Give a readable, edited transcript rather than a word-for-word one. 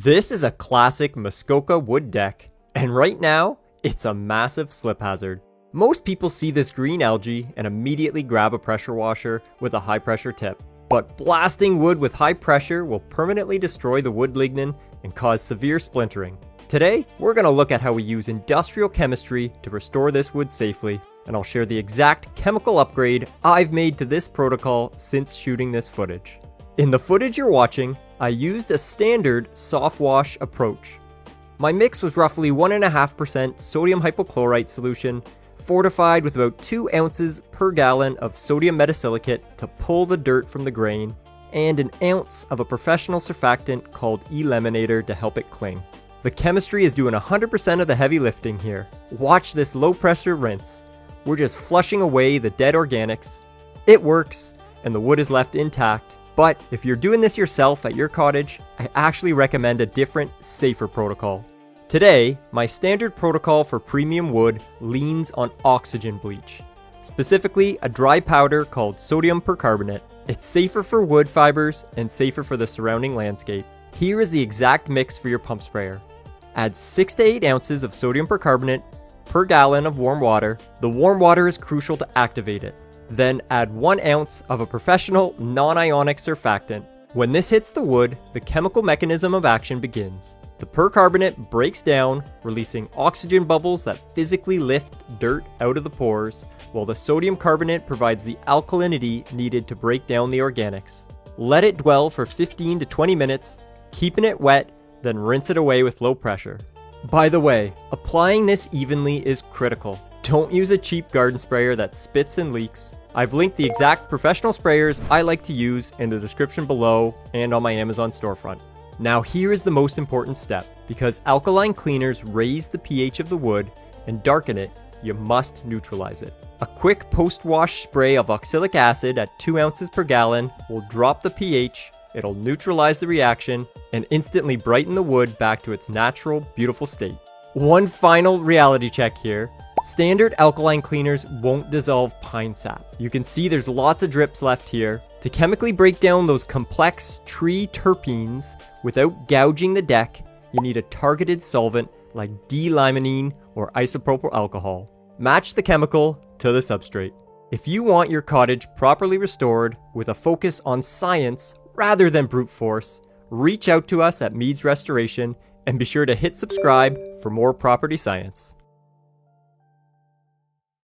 This is a classic Muskoka wood deck, and right now, it's a massive slip hazard. Most people see this green algae and immediately grab a pressure washer with a high pressure tip. But blasting wood with high pressure will permanently destroy the wood lignin and cause severe splintering. Today, we're going to look at how we use industrial chemistry to restore this wood safely, and I'll share the exact chemical upgrade I've made to this protocol since shooting this footage. In the footage you're watching, I used a standard soft wash approach. My mix was roughly 1.5% sodium hypochlorite solution, fortified with about 2 ounces per gallon of sodium metasilicate to pull the dirt from the grain, and an ounce of a professional surfactant called eliminator to help it cling. The chemistry is doing 100% of the heavy lifting here. Watch this low pressure rinse. We're just flushing away the dead organics. It works, and the wood is left intact. But if you're doing this yourself at your cottage, I actually recommend a different, safer protocol. Today, my standard protocol for premium wood leans on oxygen bleach, specifically a dry powder called sodium percarbonate. It's safer for wood fibers and safer for the surrounding landscape. Here is the exact mix for your pump sprayer. Add 6 to 8 ounces of sodium percarbonate per gallon of warm water. The warm water is crucial to activate it. Then add 1 ounce of a professional non-ionic surfactant. When this hits the wood, the chemical mechanism of action begins. The percarbonate breaks down, releasing oxygen bubbles that physically lift dirt out of the pores, while the sodium carbonate provides the alkalinity needed to break down the organics. Let it dwell for 15 to 20 minutes, keeping it wet, then rinse it away with low pressure. By the way, applying this evenly is critical. Don't use a cheap garden sprayer that spits and leaks. I've linked the exact professional sprayers I like to use in the description below and on my Amazon storefront. Now here is the most important step. Because alkaline cleaners raise the pH of the wood and darken it, you must neutralize it. A quick post-wash spray of oxalic acid at 2 ounces per gallon will drop the pH, it'll neutralize the reaction, and instantly brighten the wood back to its natural, beautiful state. One final reality check here. Standard alkaline cleaners won't dissolve pine sap. You can see there's lots of drips left here. To chemically break down those complex tree terpenes without gouging the deck, you need a targeted solvent like D-limonene or isopropyl alcohol. Match the chemical to the substrate. If you want your cottage properly restored with a focus on science rather than brute force, reach out to us at Meads Restoration and be sure to hit subscribe for more property science.